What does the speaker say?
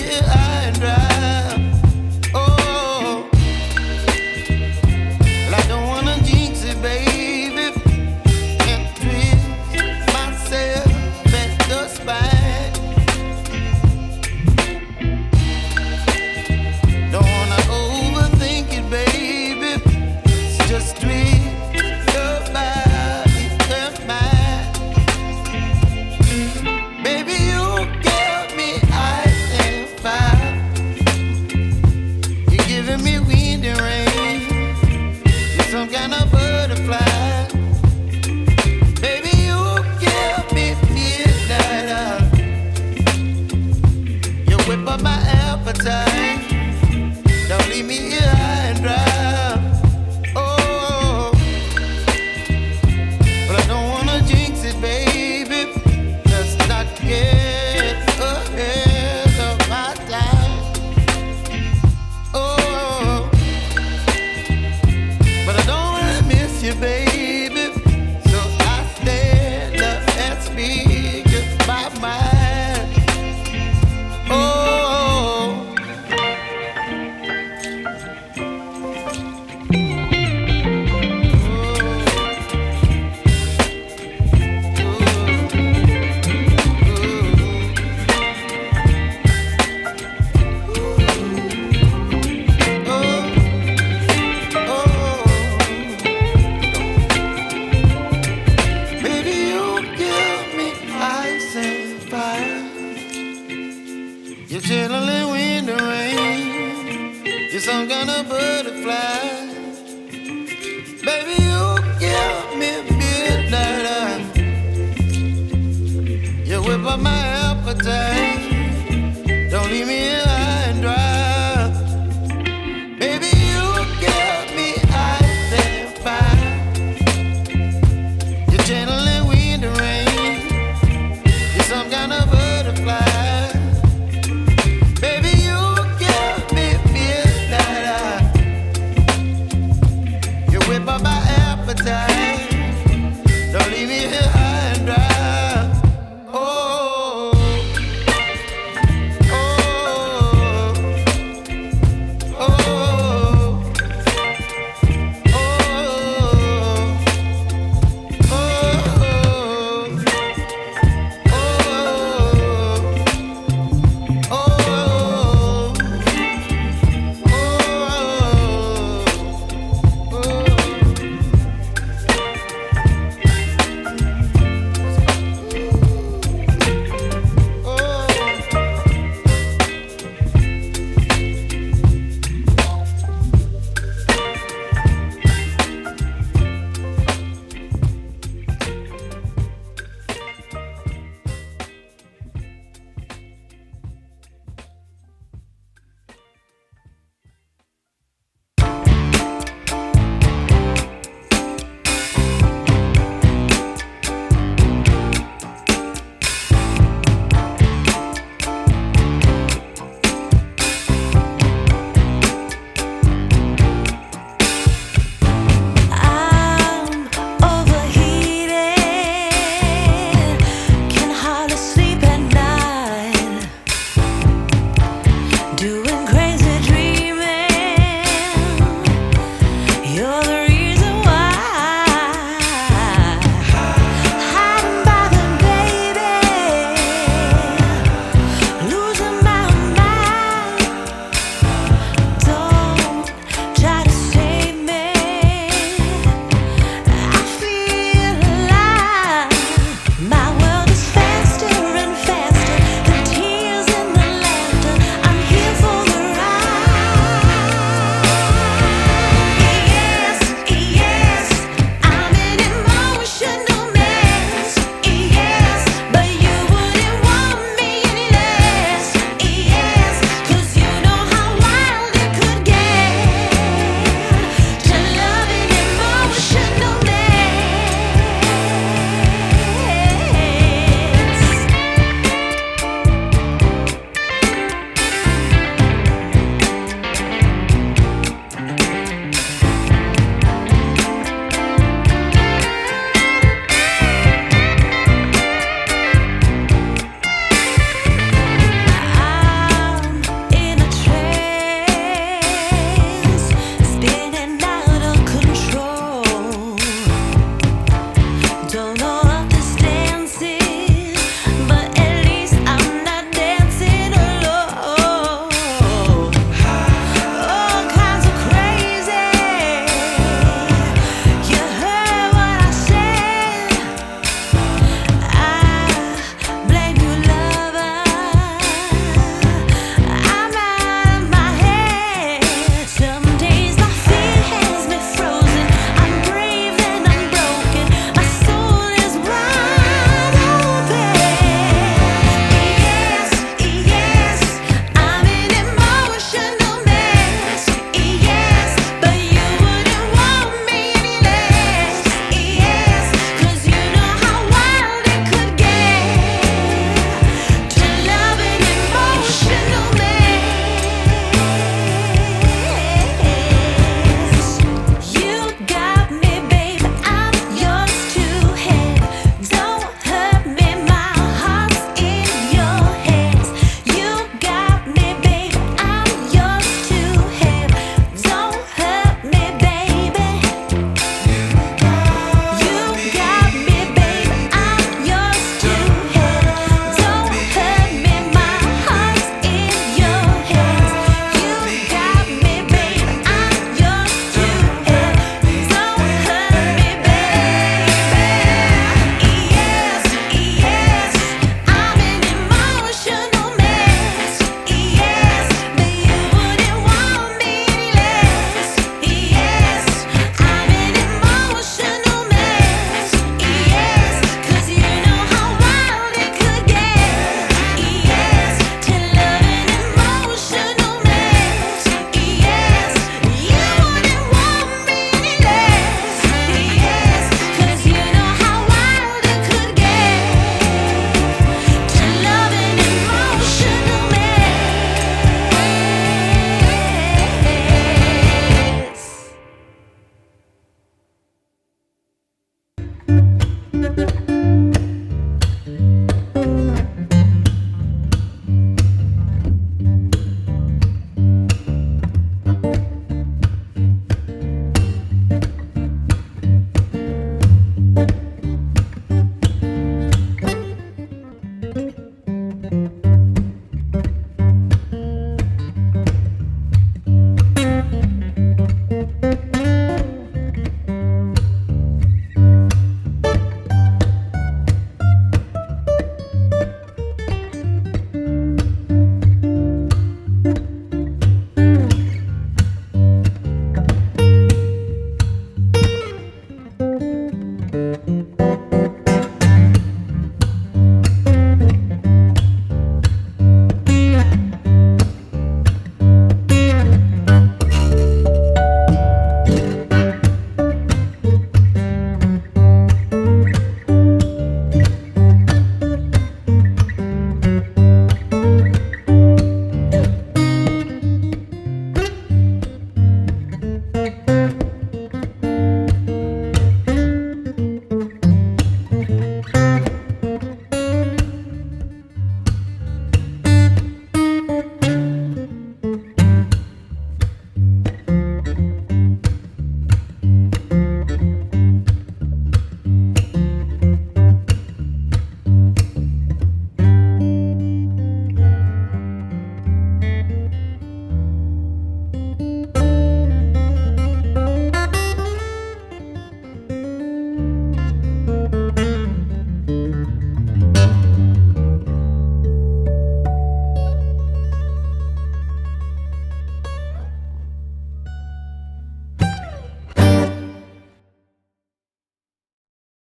here high and dry. Oh, well, I don't wanna jinx it, baby, and twist myself at the spine. Don't wanna overthink it, baby. It's just twist your body and mine. Baby, you give me ice and fire. You're giving me wind and rain. You're some kind of butterfly. Baby, you give me midnight. You whip up my appetite. Don't leave me here high and dry. Oh, but I don't wanna jinx it, baby. Let's not get ahead of my time. Oh, but I don't wanna miss you, baby. So I stand up and speak my mind. Oh. You're chilling wind and rain. You're some kind of butterfly. Baby, you give me midnight. You whip up my appetite.